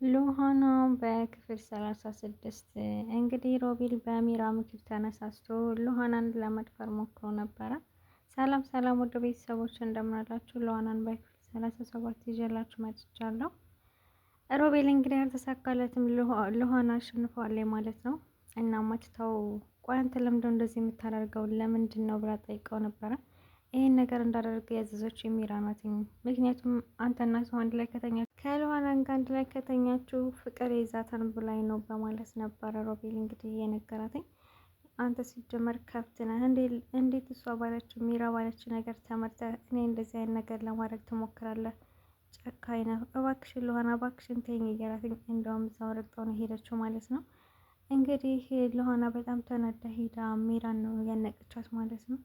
ሉሃና በክፍል 36 እንግዲህ ሮቤል በአሚራ ምክር ተነሳስቶ ሉሃናን ለመድፈር ሞክሮ ነበረ። ሰላም ሰላም ወደ ቤተሰቦች እንደምናላችሁ ሉሃናን በክፍል 37 ይዤላችሁ መጥቻለሁ። ሮቤል እንግዲህ አልተሳካለትም፣ ሉሃና አሸንፈዋለች ማለት ነው። እና ማትተው ቆይ አንተ ለምንድነው እንደዚህ የምታደርገው ለምንድን ነው ብላ ጠይቀው ነበረ። ይህን ነገር እንዳደረገ ያዘዘችው የሚራ ናት። ምክንያቱም አንተና ሰው አንድ ላይ ከሉሃናን ጋር አንድ ላይ ከተኛችሁ ፍቅር ይዛታን ብላኝ ነው በማለት ነበረ ሮቤል እንግዲህ የነገራትኝ። አንተ ሲጀመር ከብት ነህ እንዴት እሷ ባለችው ሚራ ባለችው ነገር ተመርተህ እኔ እንደዚህ አይነት ነገር ለማድረግ ትሞክራለህ? ጨካኝ ነህ። እባክሽን ሉሃና እባክሽን ተይኝ እያላትኝ እንደውም እዛው ረግጠው ነው ሄደችው ማለት ነው። እንግዲህ ሉሃና በጣም ተናዳ ሄዳ ሚራን ነው ያነቀቻት ማለት ነው።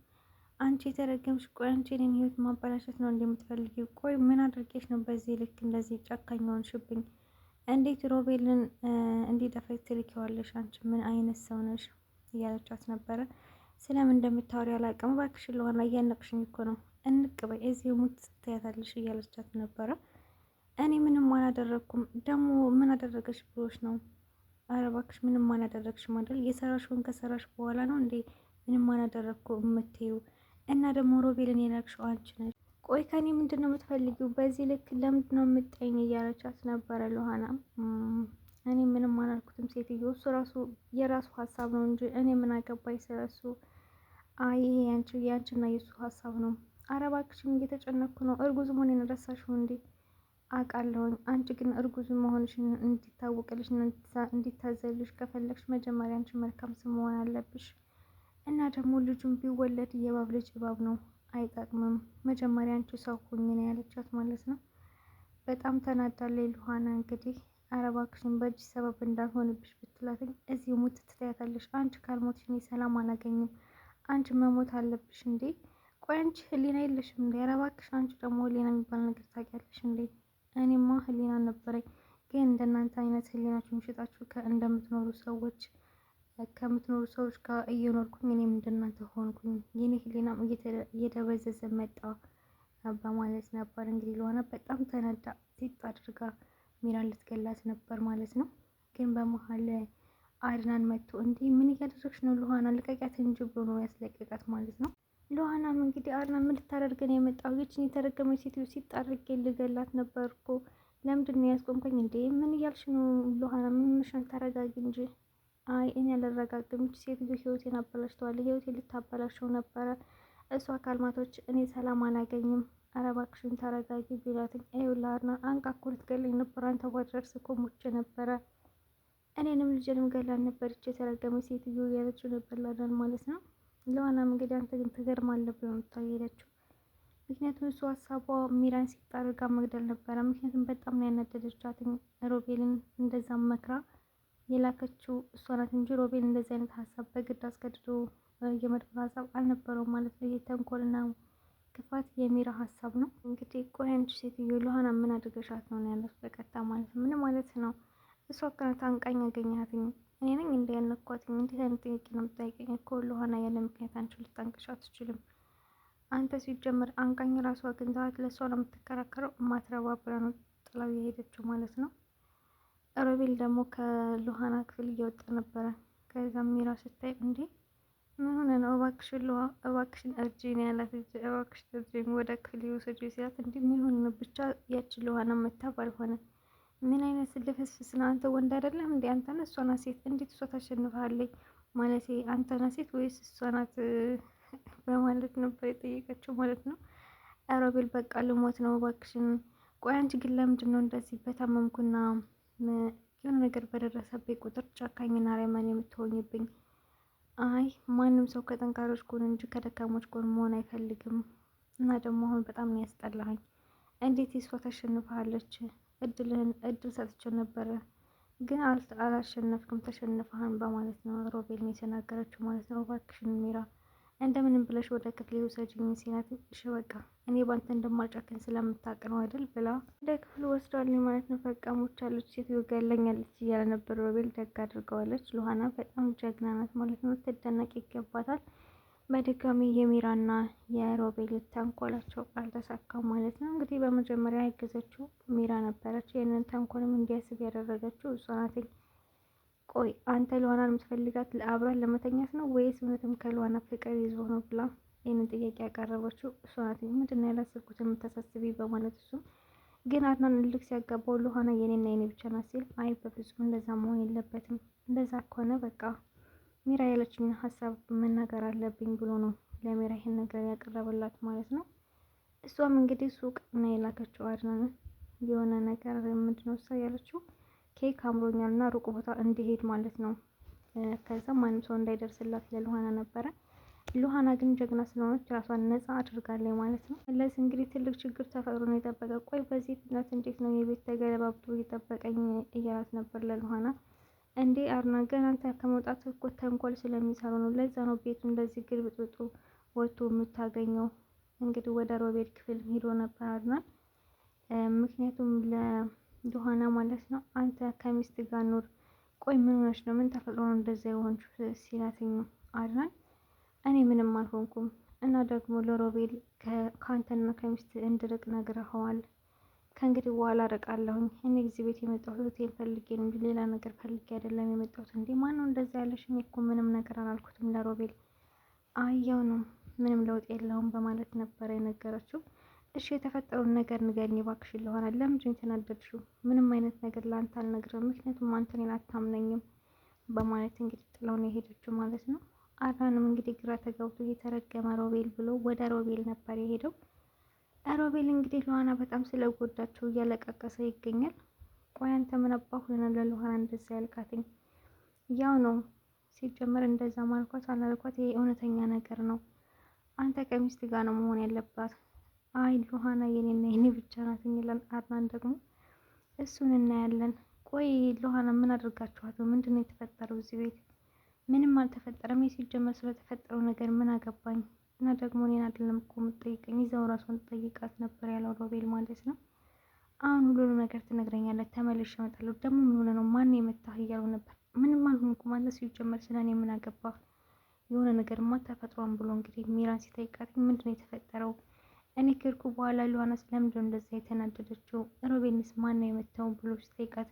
አንቺ የተረገምሽ፣ ቆይ አንቺ እኔን ህይወት ማበላሸት ነው እንደምትፈልጊው? ቆይ ምን አድርጌሽ ነው በዚህ ልክ እንደዚህ ጨካኝ ሆንሽብኝ? እንዴት ሮቤልን እንዲጠፋኝ ትልኪዋለሽ? አንቺ ምን አይነት ሰው ነሽ? እያለቻት ነበረ። ስለምን እንደምታወሪ አላውቅም፣ እባክሽ ለሆነ እያነቅሽኝ እኮ ነው፣ እንቅ በይ እዚህ ሙት ትያታለሽ እያለቻት ነበረ። እኔ ምንም አላደረግኩም፣ ደግሞ ምን አደረገሽ ብሎሽ ነው? ኧረ እባክሽ ምንም አላደረግሽም አይደል? የሰራሽውን ከሰራሽ በኋላ ነው እንዴ ምንም አላደረግኩ የምትይው? እና ደግሞ ሮቤልን የላክሽው አንቺ ነሽ። ቆይ ከኔ ምንድን ነው የምትፈልጊው? በዚህ ልክ ለምንድን ነው የምትጠይኝ? እያለቻት ነበረ ሉሃና። እኔ ምንም አላልኩትም ሴትዮ፣ እሱ ራሱ የራሱ ሀሳብ ነው እንጂ እኔ ምን አገባኝ ስለሱ። አይ ያንቺና የእሱ ሀሳብ ነው። ኧረ እባክሽን እየተጨነኩ ነው። እርጉዝ መሆኔን ረሳሽው እንዴ? አውቃለሁኝ። አንቺ ግን እርጉዝ መሆንሽን እንዲታወቅልሽ እንዲታዘልሽ ከፈለግሽ መጀመሪያ አንቺ መልካም ስም መሆን አለብሽ። እና ደግሞ ልጁን ቢወለድ የእባብ ልጅ እባብ ነው፣ አይጠቅምም። መጀመሪያ አንቺ ሰው ሁኝ ነው ያለቻት ማለት ነው። በጣም ተናዳለች ሉሃና። እንግዲህ ኧረ እባክሽን በእጅ ሰበብ እንዳልሆንብሽ ብትላትኝ እዚሁ ሙት ትያታለሽ። አንቺ ካልሞትሽ እኔ ሰላም አላገኝም። አንቺ መሞት አለብሽ እንዴ? ቆይ አንቺ ህሊና የለሽም እንዴ? ኧረ እባክሽ አንቺ ደግሞ ህሊና የሚባል ነገር ታውቂያለሽ እንዴ? እኔማ ህሊና ነበረኝ፣ ግን እንደናንተ አይነት ህሊናችሁን ሽጣችሁ እንደምትኖሩ ሰዎች ከምትኖሩ ሰዎች ጋር እየኖርኩኝ እኔም እንደናንተ ሆንኩኝ። የኔ ህሊናም እየደበዘዘ መጣ በማለት ነበር እንግዲህ ለሆነ በጣም ተነዳ ሴት አድርጋ ሚራን ልትገላት ነበር ማለት ነው። ግን በመሀል አድናን መጥቶ እንዲህ ምን እያደረግሽ ነው ሉሃና ልቀቂያት እንጂ ብሎ ነው ያስለቀቃት ማለት ነው። ሉሃናም እንግዲህ አድናን ምን ልታደርግ ነው የመጣው? ይችን የተረገመች ሴትዮ ሲጣርጌ ልገላት ነበር እኮ ለምንድን ነው ያስቆምከኝ እንዴ? ምን እያልሽ ነው ሉሃና? ምን ምንሽን ተረጋጊ እንጂ። አይ እኔ አልረጋግም። ይች ሴትዮ ህይወቴን አበላሽተዋለች። ህይወቴን ልታበላሸው ነበረ። እሷ ካልማቶች እኔ ሰላም አላገኝም። ኧረ እባክሽን ተረጋጊ ቢላትኝ ይኸውልህ አድናን አንቃ እኮ ልትገለኝ ነበር። አንተ ባትደርስ እኮ ሞቼ ነበረ። እኔንም ልጄንም ገላን ነበር ይች የተረገመች ሴትዮ እያለችው ነበር ለአድናን ማለት ነው። ለዋናም እንግዲህ አንተ ግን ትገርማለህ ብሎ የምታየለችው ምክንያቱም እሱ ሀሳቧ ሚራን ሲጣርጋ መግደል ነበረ። ምክንያቱም በጣም ነው ያናደደቻትኝ ሮቤልን እንደዛ መክራ የላከችው እሷ ናት እንጂ ሮቤል እንደዚህ አይነት ሀሳብ በግድ አስገድዶ የመድፈር ሀሳብ አልነበረውም ማለት ነው። የተንኮልና ክፋት የሚራ ሀሳብ ነው። እንግዲህ ቆይ አንቺ ሴትዮ ሉሃና ምን አድርገሻት ነው ያለች በቀጥታ ማለት ነው። ምን ማለት ነው? እሷ ከናት አንቃኝ ያገኘሃትኝ እኔ ነኝ እንደ ያነኳትኝ። እንዴት አይነት ጥያቄ ነው የምጠይቀኝ? እኮ ሉሃና ያለ ምክንያት አንቺ ልታንቅሽ አትችልም። አንተ ሲጀምር አንቃኝ ራሷ አግኝተሃት ለእሷ ነው የምትከራከረው። ማትረባ ብላ ነው ጥላው የሄደችው ማለት ነው። ሮቤል ደግሞ ከሉሃና ክፍል እየወጣ ነበረ። ከዛ ሚራ ስታይ እንዴ ምን ሆነ ነው? እባክሽን እርጂኝ ያላት። እባክሽን እርጂኝ ወደ ክፍል ይወሰጂ ሲላት እንዴ ምን ሆነ ነው? ብቻ ያቺ ሉሃና መታ ባልሆነ ምን አይነት ልፍስፍስ ነው አንተ? ወንድ አይደለም እንዴ አንተ ነህ? እሷ ናት ሴት። እንዴት እሷ ታሸንፋለች? ማለት አንተ ናት ሴት ወይስ እሷ ናት? በማለት ነበር የጠየቀችው ማለት ነው። ሮቤል በቃ ልሞት ነው እባክሽን። ቆይ አንቺ ግን ለምንድን ነው እንደዚህ በታመምኩና የሆነ ነገር በደረሰብኝ ቁጥር ጨካኝና አረመኔ የምትሆኝብኝ? አይ ማንም ሰው ከጠንካሮች ጎን እንጂ ከደካሞች ጎን መሆን አይፈልግም። እና ደግሞ አሁን በጣም ነው ያስጠላኸኝ። እንዴት እሷ ታሸንፈሃለች? እድል ሰጥቼው ነበረ ግን አላሸነፍክም፣ ተሸንፈሃን በማለት ነው ሮቤል ነው የተናገረችው ማለት ነው። እባክሽን ሚራ እንደምንም ብለሽ ወደ ክፍሌ ውሰጂኝ ሲላት፣ እሺ በቃ እኔ ባንተ እንደማልጨክን ስለምታውቅ ነው አይደል ብላ ወደ ክፍሉ ወስዷልኝ ማለት ነው። ፈቃሞች አለች ሴትዮ ገለኛለች እያለ ነበር ሮቤል። ደግ አድርገዋለች። ሉሃና በጣም ጀግና ናት ማለት ነው። ትደነቅ ይገባታል። በድጋሚ የሚራና የሮቤል ተንኮላቸው አልተሳካም ማለት ነው። እንግዲህ በመጀመሪያ ያገዘችው ሚራ ነበረች። ይህንን ተንኮልም እንዲያስብ ያደረገችው እሷ ናት። ቆይ አንተ ሉዋናን የምትፈልጋት ለአብራን ለመተኛት ነው ወይስ እውነትም ከሉዋና ፍቅር ይዞ ነው ብላ ይህንን ጥያቄ ያቀረበችው እሷ ናት። ምንድን ነው ያላሰብኩት የምታሳስቢ በማለት እሱም ግን አድናን እልክ ሲያጋባው ሉዋና የኔና የኔ ብቻ ናት ሲል አይ በፍጹም እንደዛ መሆን የለበትም፣ እንደዛ ከሆነ በቃ ሚራ ያለችኝ ሀሳብ መናገር አለብኝ ብሎ ነው ለሚራ ይሄን ነገር ያቀረበላት ማለት ነው። እሷም እንግዲህ ሱቅ ነው የላከችው አድናንን የሆነ ነገር ምንድነው እሷ ያለችው ኬክ አምሮኛል እና ሩቅ ቦታ እንዲሄድ ማለት ነው። ከዛ ማንም ሰው እንዳይደርስላት ለሉሃና ነበረ። ሉሃና ግን ጀግና ስለሆነች ራሷን ነፃ አድርጋለች ማለት ነው። ለዚህ እንግዲህ ትልቅ ችግር ተፈጥሮ ነው የጠበቀ። ቆይ በዚህ ፍጥነት እንዴት ነው የቤት ተገለባብጦ እየጠበቀኝ እያላት ነበር ለሉሃና። እንዴ አርና ገና አንተ ከመውጣት እኮ ተንኮል ስለሚሰሩ ነው። ለዛ ነው ቤቱ እንደዚህ ግልብጥብጡ ወጥቶ የምታገኘው። እንግዲህ ወደ ሮቤል ክፍል ሄዶ ነበር አድናን። ምክንያቱም ለሉሃና ማለት ነው አንተ ከሚስት ጋር ኑር። ቆይ ምን ሆነሽ ነው? ምን ተፈጥሮ ነው እንደዛ የሆንሽው? ሲላትኝ አድናን እኔ ምንም አልሆንኩም እና ደግሞ ለሮቤል ከአንተና ከሚስት እንድርቅ ነግረኸዋል። ከእንግዲህ በኋላ አርቃለሁኝ። እኔ እዚህ ቤት የመጣሁት እህቴን ፈልጌ ነው እንጂ ሌላ ነገር ፈልጌ አይደለም የመጣሁት። እንዴ ማነው እንደዛ ያለሽ? እኔ እኮ ምንም ነገር አላልኩትም ለሮቤል። አየው ነው ምንም ለውጥ የለውም በማለት ነበረ የነገረችው። እሺ የተፈጠረውን ነገር ንገሪኝ እባክሽ ሉሃና፣ ለምንድን ነው የተናደድሽው? ምንም አይነት ነገር ለአንተ አልነግርም፣ ምክንያቱም አንተ እኔን አታምነኝም በማለት እንግዲህ ጥላው ነው የሄደችው ማለት ነው። አዳንም እንግዲህ ግራ ተጋብቶ እየተረገመ ሮቤል ብሎ ወደ ሮቤል ነበር የሄደው። ሮቤል እንግዲህ ሉሃና በጣም ስለጎዳቸው እያለቃቀሰ ይገኛል። ቆይ አንተ ምን አባህ ሆነ ለሉሃና እንደዛ ያልካትኝ? ያው ነው ሲጀመር እንደዛ ማልኳት አላልኳት ይሄ እውነተኛ ነገር ነው። አንተ ከሚስት ጋር ነው መሆን ያለባት። አይ ሉሃና የኔና የኔ ብቻ ናት ይላል አድናን ደግሞ እሱን እናያለን። ቆይ ሉሃና ምን አድርጋችኋት ነው? ምንድን ነው የተፈጠረው እዚህ ቤት? ምንም አልተፈጠረም። ሲጀመር ስለተፈጠረው ነገር ምን አገባኝ? እና ደግሞ እኔን አይደለም እኮ የምትጠይቀኝ ይዘው ራሷን ጠይቃት ነበር ያለው ሮቤል ማለት ነው። አሁን ሁሉንም ነገር ትነግረኛለህ፣ ተመልሼ እመጣለሁ። ደግሞ ምን ሆነ ነው? ማን የመታህ እያሉ ነበር። ምንም አልሆንኩም ማለት ሲጀመር ስለኔ ምን አገባህ? የሆነ ነገርማ ተፈጥሯን ብሎ እንግዲህ ሚራን ሲጠይቃት ምንድን ነው የተፈጠረው? እኔ ከሄድኩ በኋላ ሉሃና ስለምንድን ነው እንደዛ የተናደደችው? ሮቤልስ ማን ነው የመታው ብሎ ሲጠይቃት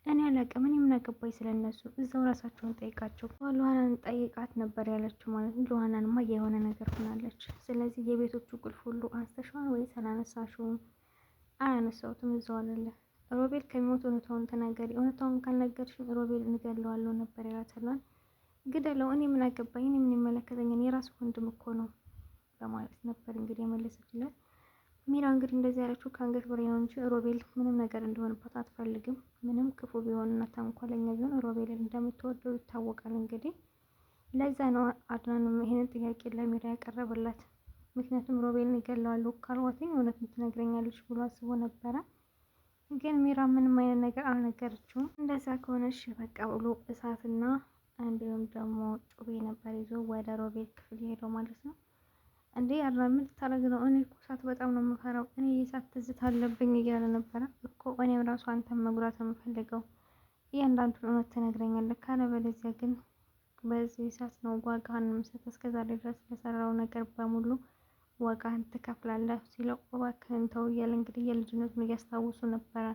እኔ አላውቅም፣ እኔ ምን አገባኝ ስለነሱ፣ እዛው ራሳቸውን ጠይቃቸው። ሉሃናን ጠይቃት ነበር ያለችው ማለት ነው። ሉሃናንማ የሆነ ነገር ሆናለች። ስለዚህ የቤቶቹ ቁልፍ ሁሉ አንስተሽዋል ወይስ አላነሳሽውም? አያነሳሁትም፣ እዛው አለ። ሮቤል ከሚሞት እውነታውን ተናገሪ፣ እውነታውን ካልነገርሽ ሮቤል እንገለዋለሁ ነበር ያላተላል። ግደለው፣ እኔ ምን አገባኝ፣ እኔ ምን ይመለከተኛል? የራሱ ወንድም እኮ ነው በማለት ነበር እንግዲህ የመለሰችለት። ሚራ እንግዲህ እንደዚህ ያለችው ከአንገት በላይ ነው እንጂ ሮቤል ምንም ነገር እንዲሆንባት አትፈልግም። ምንም ክፉ ቢሆንና ተንኮለኛ ቢሆን ሮቤልን እንደምትወደው ይታወቃል። እንግዲህ ለዛ ነው አድናንም ይሄንን ጥያቄ ለሚራ ያቀረበላት። ምክንያቱም ሮቤልን ይገለዋሉ ካልዋትኝ እውነቱን ትነግረኛለች ብሎ አስቦ ነበረ። ግን ሚራ ምንም አይነት ነገር አልነገረችውም። እንደዛ ከሆነሽ በቃ ብሎ እሳትና እንዲሁም ደግሞ ጩቤ ነበር ይዞ ወደ ሮቤል ክፍል ሄደው ማለት ነው። እንዴ አድናን ምን ልታደርግ ነው? እኔ እኮ እሳት በጣም ነው የምፈራው፣ እኔ የእሳት ትዝታ አለብኝ እያለ ነበረ እኮ። እኔም ራሱ አንተን መጉዳት የምፈልገው እያንዳንዱን እውነት ትነግረኛለህ፣ ካለበለዚያ ግን በዚህ እሳት ነው ዋጋህን የምሰጥ። እስከዛሬ ድረስ ለሰራው ነገር በሙሉ ዋጋህን ትከፍላለህ ሲለው እባክህን ተው እያለ እንግዲህ የልጅነቱን እያስታወሱ ነበረ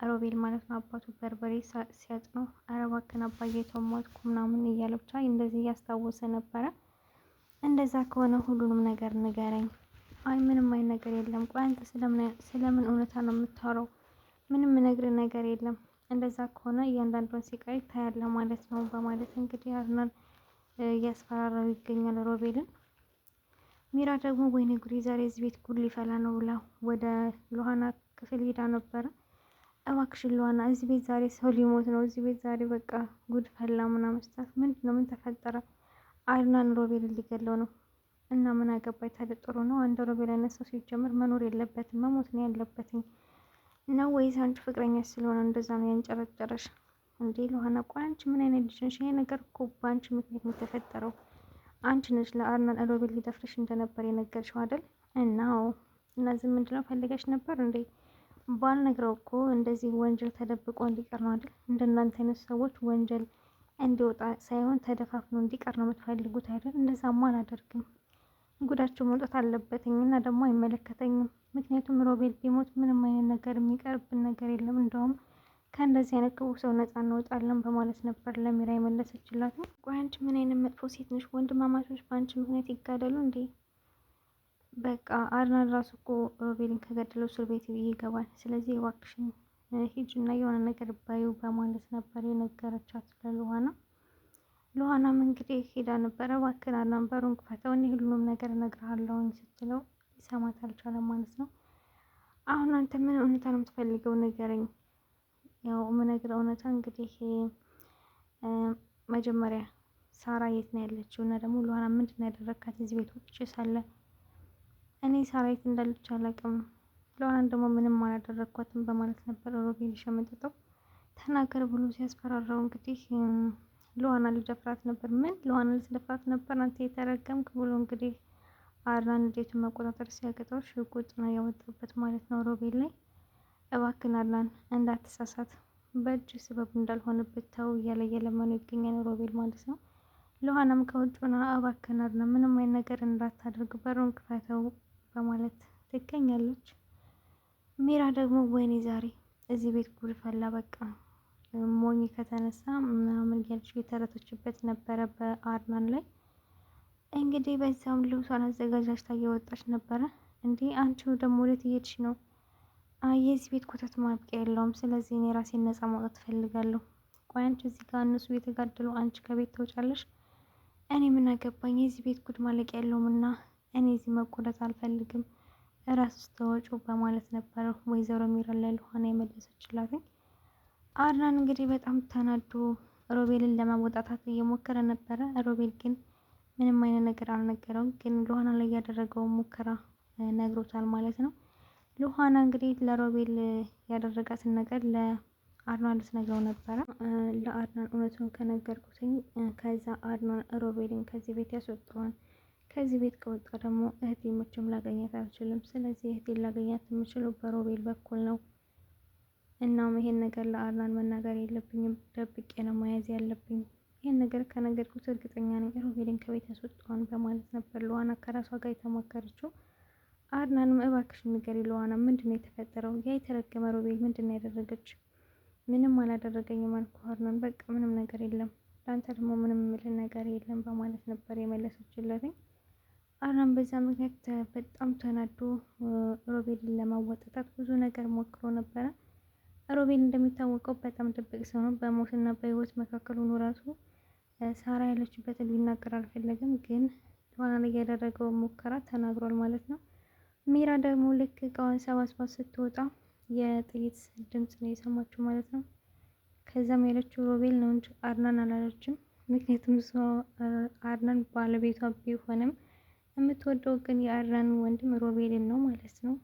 ሮቤል ማለት ነው። አባቱ በርበሬ ሲያጥ ነው ኧረ እባክህን አባዬ ተው ሞትኩ ምናምን እያለ ብቻ እንደዚህ እያስታወሰ ነበረ። እንደዛ ከሆነ ሁሉንም ነገር ንገረኝ። አይ ምንም አይነት ነገር የለም። ቆይ አንተ ስለምን እውነታ ነው የምታወራው? ምንም ነግርህ ነገር የለም። እንደዛ ከሆነ እያንዳንዷን ሲቃይ ታያለህ ማለት ነው በማለት እንግዲህ አድናን እያስፈራራው ይገኛል ሮቤልን። ሚራ ደግሞ ወይኔ ጉዴ ዛሬ እዚህ ቤት ጉድ ሊፈላ ነው ብላ ወደ ሉሃና ክፍል ሄዳ ነበረ። እባክሽን ሉሃና እዚህ ቤት ዛሬ ሰው ሊሞት ነው፣ እዚህ ቤት ዛሬ በቃ ጉድ ፈላ ምናምን ስትላት ምንድን ነው ምን ተፈጠረ? አድናን ሮቤልን ሊገለው ነው እና ምን አገባኝ ታዲያ ጥሩ ነው። አንድ ሮቤል አይነት ሰው ሲጀምር መኖር የለበትም መሞት ነው ያለበትኝ ነው ወይስ አንቺ ፍቅረኛ ስለሆነ እንደዛ ነው ያንጨረጨረሽ? እንዴ ሉሃና ቆይ አንቺ ምን አይነት ልጅ ነሽ? ይሄ ነገር እኮ በአንቺ ምክንያት ነው የተፈጠረው። አንቺ ነሽ ለአድናን ሮቤል ሊደፍርሽ እንደነበር የነገርሽው አይደል? እና ዝም እንድለው ፈልገሽ ነበር እንዴ? ባልነግረው እኮ እንደዚህ ወንጀል ተደብቆ እንዲቀር ነው አይደል? እንደናንተ አይነት ሰዎች ወንጀል እንዲወጣ ሳይሆን ተደፋፍኖ እንዲቀር ነው የምትፈልጉት አይደል? እንደዛማ አላደርግም። ጉዳቸው መውጣት አለበትኝ እና ደግሞ አይመለከተኝም። ምክንያቱም ሮቤል ቢሞት ምንም አይነት ነገር የሚቀርብን ነገር የለም። እንደውም ከእንደዚህ አይነት ክፉ ሰው ነፃ እንወጣለን በማለት ነበር ለሚራ የመለሰችላት። ቆይ አንቺ ምን አይነት መጥፎ ሴት ነሽ? ወንድማማቾች በአንቺ ምክንያት ይጋደሉ እንዴ? በቃ አድናን ራሱ እኮ ሮቤልን ከገደለው እስር ቤት ይገባል። ስለዚህ እባክሽን ሂጂና የሆነ ነገር ባዩ በማለት ነበር የነገረቻት ለሉሃና። ሉሃናም እንግዲህ ሄዳ ነበረ። እባክህን አድናን በሩን ክፈተው፣ እኔ ሁሉንም ነገር እነግርሃለሁኝ ስትለው ሊሰማት አልቻለም ማለት ነው። አሁን አንተ ምን እውነታ ነው የምትፈልገው? ንገረኝ። ያው የምነግረው እውነታ እንግዲህ መጀመሪያ ሳራ የት ነው ያለችው እና ደግሞ ሉሃና ምንድን ነው ያደረግካት እዚህ ቤት ውጭ ሳለ? እኔ ሳራ የት እንዳለች አላውቅም፣ ሉሃናን ደግሞ ምንም አላደረግኳትም በማለት ነበር ሮቤል የሸመጠጠው። ተናገር ብሎ ሲያስፈራራው እንግዲህ ሉሃና ልደፍራት ነበር። ምን ሉሃና ልትደፍራት ነበር አንተ የተረገምክ ብሎ እንግዲህ አድናን እንዴቱን መቆጣጠር ሲያቅተው ሽጉጥ ነው ያወጣበት ማለት ነው ሮቤል ላይ። እባክን አድናን እንዳትሳሳት፣ በእጅ ስበብ እንዳልሆንበት ተው እያለ እየለመነው ይገኛል ሮቤል ማለት ነው። ሉሃናም ከውጭ ሆና እባክን አድናን ምንም አይነት ነገር እንዳታደርግ በሩን ክፈተው በማለት ትገኛለች። ሚራ ደግሞ ወይኔ ዛሬ እዚህ ቤት ጉድ ፈላ፣ በቃ ሞኝ ከተነሳ ምናምን እያለች የተረተችበት ነበረ በአድናን ላይ። እንግዲህ በዛም ልብሷን አዘጋጃጅታ እየወጣች ነበረ። እንዴ አንቺው ደግሞ ወዴት እየሄድሽ ነው? የዚህ ቤት ኮተት ማብቂያ የለውም። ስለዚህ እኔ ራሴን ነፃ ማውጣት እፈልጋለሁ። ቆይ አንቺ እዚህ ጋር እነሱ የተጋደሉ አንቺ ከቤት ትወጫለሽ? እኔ ምን አገባኝ? የዚህ ቤት ጉድ ማለቂያ የለውም እና እኔ እዚህ መጎዳት አልፈልግም፣ እራስ ውስጥ ተወጩ በማለት ነበረ ወይዘሮ ሚራን ላይ ሉሃና የመለሰችላትኝ። አድናን እንግዲህ በጣም ተናዶ ሮቤልን ለማወጣታት እየሞከረ ነበረ። ሮቤል ግን ምንም አይነት ነገር አልነገረውም፣ ግን ሉሃና ላይ ያደረገውን ሙከራ ነግሮታል ማለት ነው። ሉሃና እንግዲህ ለሮቤል ያደረጋትን ነገር ለአድናን ልትነግረው ነበረ። ለአድናን እውነቱን ከነገርኩትኝ ከዛ አድናን ሮቤልን ከዚህ ቤት ያስወጣዋል። ከዚህ ቤት ከወጣ ደግሞ እህቴ መቼም ላገኛት አልችልም። ስለዚህ እህቴን ላገኛት የምችለው በሮቤል በኩል ነው። እናም ይሄን ነገር ለአድናን መናገር የለብኝም፣ ደብቄ ነው መያዝ ያለብኝ። ይህን ነገር ከነገርኩት እርግጠኛ ነኝ ሮቤልን ከቤት ያስወጣዋል በማለት ነበር ሉሃና ከራሷ ጋር የተሞከረችው። አድናንም እባክሽ ንገሪኝ ሉሃና፣ ምንድን ነው የተፈጠረው? ያ የተረገመ ሮቤል ምንድን ነው ያደረገች? ምንም አላደረገኝም አልኩህ አድናን፣ በቃ ምንም ነገር የለም፣ ለአንተ ደግሞ ምንም የምልህ ነገር የለም በማለት ነበር የመለሰችለትኝ። አድናን በዛ ምክንያት በጣም ተናዶ ሮቤልን ለማወጣታት ብዙ ነገር ሞክሮ ነበረ። ሮቤል እንደሚታወቀው በጣም ድብቅ ሰው ነው። በሞትና በህይወት መካከል ሆኖ ራሱ ሳራ ያለችበትን ሊናገር አልፈለግም። ግን ሉሃና ላይ ያደረገውን ሙከራ ተናግሯል ማለት ነው። ሚራ ደግሞ ልክ እቃዋን ሰባስባ ስትወጣ የጥይት ድምፅ ነው የሰማችው ማለት ነው። ከዛም ያለችው ሮቤል ነው እንጂ አድናን አላለችም። ምክንያቱም እሷ አድናን ባለቤቷ ቢሆንም የምትወደው ግን የአድናን ወንድም ሮቤልን ነው ማለት ነው።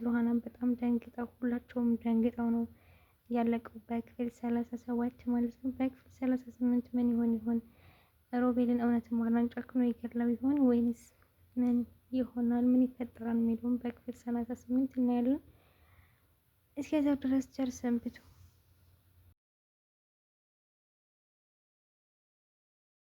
ሉሃናም በጣም ደንግጠው ሁላቸውም ደንግጠው ነው ያለቀው በክፍል 37 ማለት ነው። በክፍል 38 ምን ይሆን? ሮቤልን እውነትም አድናን ጨክኖ ይገድለው ይሆን ወይንስ ምን ይሆናል? ምን ይፈጠራል የሚለውን በክፍል 38 እናያለን። እስከዚያው ድረስ ቸር ሰንብቱ።